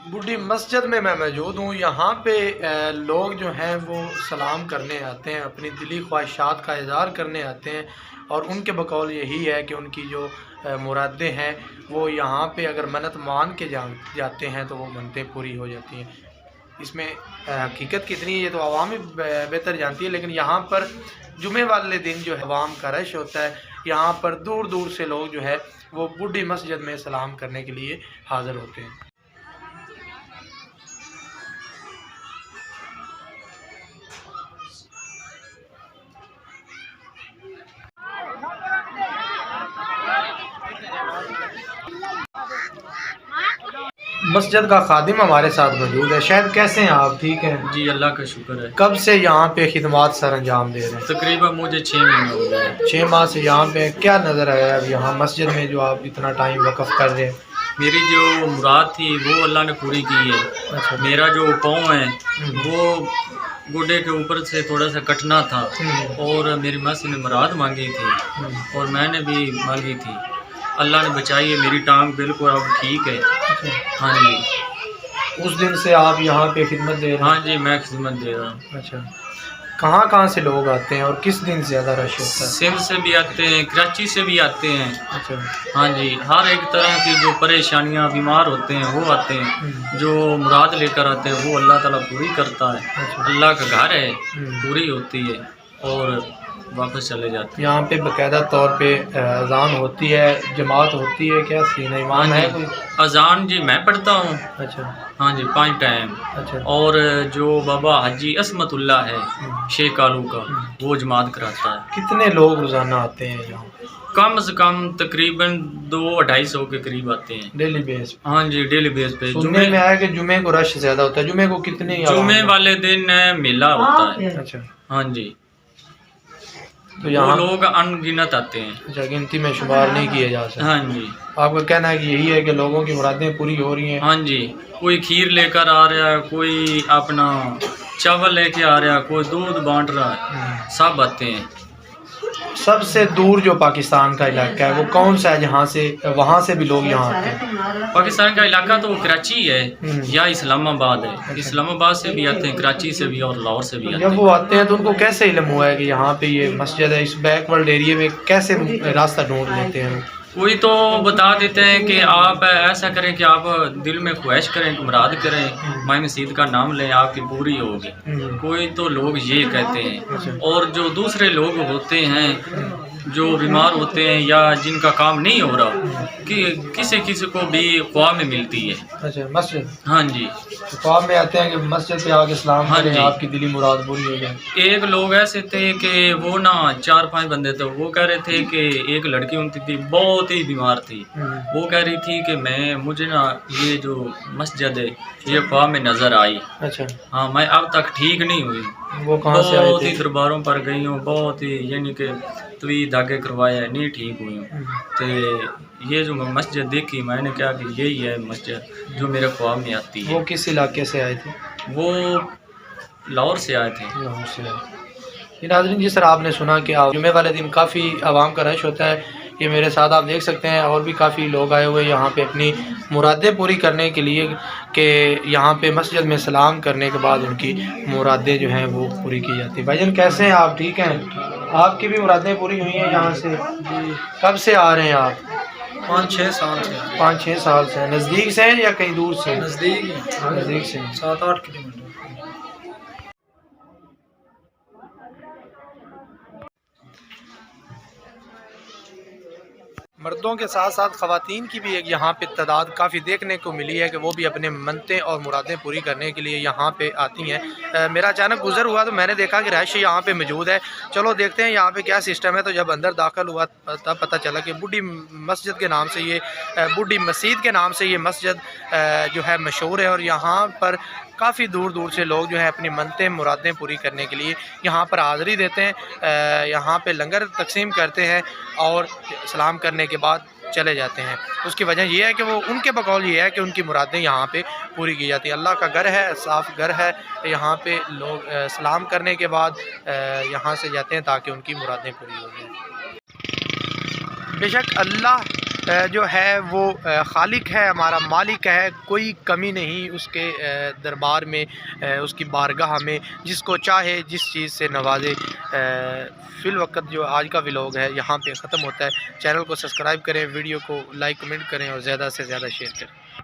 بڈھی مسجد میں موجود ہوں۔ یہاں پہ لوگ جو ہیں وہ سلام کرنے آتے ہیں، اپنی دلی خواہشات کا اظہار کرنے آتے ہیں، اور ان کے بقول یہی ہے کہ ان کی جو مرادیں ہیں وہ یہاں پہ اگر منت مان کے جاتے ہیں تو وہ منتیں پوری ہو جاتی ہیں۔ اس میں حقیقت کتنی ہے یہ تو عوام ہی بہتر جانتی ہے، لیکن یہاں پر جمعے والے دن جو ہے عوام کا رش ہوتا ہے، یہاں پر دور دور سے لوگ جو ہے وہ بڈھی مسجد میں سلام کرنے کے لیے حاضر ہوتے ہیں۔ مسجد کا خادم ہمارے ساتھ موجود ہے۔ شاید کیسے ہیں آپ؟ ٹھیک ہیں جی اللہ کا شکر ہے۔ کب سے یہاں پہ خدمات سر انجام دے رہے ہیں؟ تقریباً مجھے 6 مہینے ہو گئے ہیں۔ 6 ماہ سے یہاں پہ کیا نظر آیا اب یہاں مسجد میں جو آپ اتنا ٹائم وقف کر رہے ہیں؟ میری جو مراد تھی وہ اللہ نے پوری کی ہے۔ اچھا، میرا جو پاؤں ہے وہ گوڈے کے اوپر سے تھوڑا سا کٹنا تھا، اور میری ماں سے نے مراد مانگی تھی اور میں نے بھی مانگی تھی۔ اللہ نے بچائی ہے، میری ٹانگ بالکل اب ٹھیک ہے۔ ہاں جی، اس دن سے آپ یہاں پہ خدمت دے رہے ہیں؟ ہاں جی میں خدمت دے رہا ہوں۔ اچھا، کہاں کہاں سے لوگ آتے ہیں اور کس دن زیادہ رش ہوتا ہے؟ سندھ سے بھی آتے ہیں، کراچی سے بھی آتے ہیں۔ اچھا، ہاں جی، ہر ایک طرح کی جو پریشانیاں، بیمار ہوتے ہیں وہ آتے ہیں، جو مراد لے کر آتے ہیں وہ اللہ تعالیٰ پوری کرتا ہے۔ اللہ کا گھر ہے، پوری ہوتی ہے اور واپس چلے جاتے ہیں۔ یہاں پہ باقاعدہ طور پہ اذان ہوتی ہے، جماعت ہوتی ہے، کیا سین ہے؟ امام ہے کوئی؟ اذان جی میں پڑھتا ہوں، اچھا ہاں جی 5 ٹائم، اچھا، اور جو بابا حاجی عصمت اللہ ہے شیخ آلو کا، وہ جماعت کراتا ہے۔ کتنے لوگ روزانہ آتے ہیں یہاں کم از کم تقریباً 200-250 کے قریب آتے ہیں۔ ڈیلی بیس پہ؟ ہاں جی ڈیلی بیس پہ۔ سننے میں آیا کہ جمعے کو رش زیادہ ہوتا ہے، جمعے کو کتنے جمعے والے دن میلہ ہوتا ہے۔ اچھا، ہاں جی، تو وہ یہاں لوگ ان گنت آتے ہیں۔ اچھا گنتی میں شمار نہیں کیے جا سکتے۔ ہاں جی، آپ کا کہنا ہے کہ یہی ہے کہ لوگوں کی مرادیں پوری ہو رہی ہیں؟ ہاں جی، کوئی کھیر لے کر آ رہا ہے، کوئی اپنا چاول لے کے آ رہا ہے، کوئی دودھ بانٹ رہا ہے، سب آتے ہیں۔ سب سے دور جو پاکستان کا علاقہ ہے وہ کون سا ہے جہاں سے وہاں سے بھی لوگ یہاں آتے ہیں؟ پاکستان کا علاقہ تو کراچی ہے یا اسلام آباد ہے۔ اسلام آباد سے بھی آتے ہیں، کراچی سے بھی اور لاہور سے بھی آتے جب ہیں۔ وہ آتے ہیں تو ان کو کیسے علم ہوا ہے کہ یہاں پہ یہ مسجد ہے؟ اس بیک ورلڈ ایریے میں کیسے راستہ ڈھونڈ لیتے ہیں؟ کوئی تو بتا دیتے ہیں کہ آپ ایسا کریں کہ آپ دل میں خواہش کریں، مراد کریں، ماہ مسجد کا نام لیں، آپ کی پوری ہوگی۔ کوئی تو لوگ یہ کہتے ہیں، اور جو دوسرے لوگ ہوتے ہیں جو بیمار ہوتے ہیں یا جن کا کام نہیں ہو رہا، کہ کسی کو بھی خواب میں ملتی ہے۔ اچھا، مسجد ہاں جی، خواب میں آتے ہیں کہ مسجد پہ آ کے سلام ہاں کریں، جی۔ آپ کی دلی مراد پوری ہو جائے۔ ایک لوگ ایسے تھے کہ وہ 4-5 بندے تھے، وہ کہہ رہے تھے کہ ایک لڑکی ان کی تھی بہت ہی بیمار تھی، وہ کہہ رہی تھی کہ مجھے یہ جو مسجد ہے یہ خواب میں نظر آئی۔ اچھا، ہاں، میں اب تک ٹھیک نہیں ہوئی، وہ کہاں سے آئے بہت تھے؟ ہی درباروں پر گئی ہوں، بہت ہی یعنی کہ توی دھاگے کروایا، نہیں ٹھیک ہوئی ہوں۔ تو یہ جو مسجد دیکھی میں نے کہا کہ یہی ہے مسجد جو میرے خواب میں آتی ہے۔ وہ کس علاقے سے آئے تھے؟ وہ لاہور سے آئے تھے۔ لاہور سے آئے۔ یہ ناظرین جس طرح آپ نے سنا کہ جمعے والے دن کافی عوام کا رش ہوتا ہے، یہ میرے ساتھ آپ دیکھ سکتے ہیں اور بھی کافی لوگ آئے ہوئے یہاں پہ اپنی مرادیں پوری کرنے کے لیے، کہ یہاں پہ مسجد میں سلام کرنے کے بعد ان کی مرادیں جو ہیں وہ پوری کی جاتی ہیں۔ بھائی جان کیسے ہیں آپ؟ ٹھیک ہیں؟ آپ کی بھی مرادیں پوری ہوئی ہیں یہاں سے؟ کب سے آ رہے ہیں آپ؟ 5-6 سال سے۔ 5-6 سال سے۔ نزدیک سے ہیں یا کہیں دور سے؟ نزدیک ہی، نزدیک سے۔ 7-8 کلومیٹر۔ مردوں کے ساتھ ساتھ خواتین کی بھی ایک یہاں پہ تعداد کافی دیکھنے کو ملی ہے کہ وہ بھی اپنے منتیں اور مرادیں پوری کرنے کے لیے یہاں پہ آتی ہیں۔ میرا اچانک گزر ہوا تو میں نے دیکھا کہ رہائش یہاں پہ موجود ہے، چلو دیکھتے ہیں یہاں پہ کیا سسٹم ہے۔ تو جب اندر داخل ہوا تب پتہ چلا کہ بڈھی مسجد کے نام سے بڈھی مسجد کے نام سے یہ مسجد جو ہے مشہور ہے، اور یہاں پر کافی دور دور سے لوگ جو ہے اپنی منتیں مرادیں پوری کرنے کے لیے یہاں پر حاضری دیتے ہیں، یہاں پہ لنگر تقسیم کرتے ہیں اور سلام کرنے کے بعد چلے جاتے ہیں۔ اس کی وجہ یہ ہے کہ وہ ان کے بقول یہ ہے کہ ان کی مرادیں یہاں پہ پوری کی جاتی ہیں۔ اللہ کا گھر ہے، صاف گھر ہے، یہاں پہ لوگ سلام کرنے کے بعد یہاں سے جاتے ہیں تاکہ ان کی مرادیں پوری ہو جائیں۔ بے شک اللہ جو ہے وہ خالق ہے، ہمارا مالک ہے، کوئی کمی نہیں اس کے دربار میں، اس کی بارگاہ میں، جس کو چاہے جس چیز سے نوازے۔ فی الوقت جو آج کا ولاگ ہے یہاں پہ ختم ہوتا ہے۔ چینل کو سبسکرائب کریں، ویڈیو کو لائک کمنٹ کریں اور زیادہ سے زیادہ شیئر کریں۔